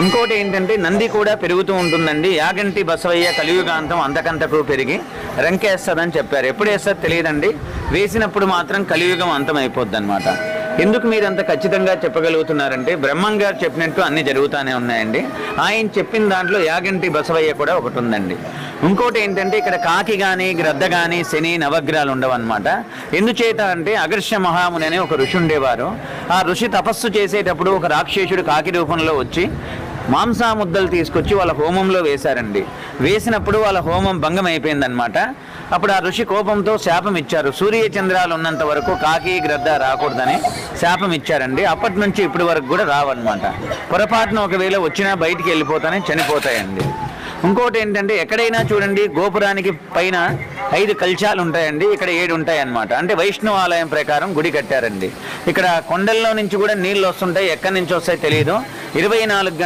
ఇంకోటి ఏంటంటే నంది కూడా పెరుగుతూ ఉంటుందండి. యాగంటి బసవయ్య కలియుగాంతం అంతకంతకు పెరిగి రంకేస్తుందని చెప్పారు. ఎప్పుడు వేస్తారు తెలియదండి, వేసినప్పుడు మాత్రం కలియుగం అంతం అయిపోద్ది అనమాట. ఎందుకు మీరు అంత ఖచ్చితంగా చెప్పగలుగుతున్నారంటే బ్రహ్మం గారు చెప్పినట్టు అన్నీ జరుగుతూనే ఉన్నాయండి. ఆయన చెప్పిన దాంట్లో యాగంటి బసవయ్య కూడా ఒకటి ఉందండి. ఇంకోటి ఏంటంటే ఇక్కడ కాకి కానీ గ్రద్ద కానీ శని నవగ్రహాలు ఉండవు అనమాట. ఎందుచేత అంటే అగర్ష్య మహాముని అనే ఒక ఋషి ఉండేవారు. ఆ ఋషి తపస్సు చేసేటప్పుడు ఒక రాక్షసుడు కాకి రూపంలో వచ్చి మాంసాముద్దలు తీసుకొచ్చి వాళ్ళ హోమంలో వేశారండి. వేసినప్పుడు వాళ్ళ హోమం భంగం అయిపోయిందనమాట. అప్పుడు ఆ ఋషి కోపంతో శాపం ఇచ్చారు. సూర్య చంద్రాలు ఉన్నంత వరకు కాకి గ్రద్ద రాకూడదని శాపం ఇచ్చారండి. అప్పటి నుంచి ఇప్పటి వరకు కూడా రావన్నమాట. పొరపాటున ఒకవేళ వచ్చినా బయటికి వెళ్ళిపోతానే చనిపోతాయండి. ఇంకోటి ఏంటంటే ఎక్కడైనా చూడండి గోపురానికి పైన 5 కలశాలు ఉంటాయండి, ఇక్కడ 7 ఉంటాయి అన్నమాట. అంటే వైష్ణవ ఆలయం ప్రకారం గుడి కట్టారండి. ఇక్కడ కొండల్లో నుంచి కూడా నీళ్ళు వస్తుంటాయి, ఎక్కడి నుంచి వస్తాయి తెలియదు. 24 గంటలు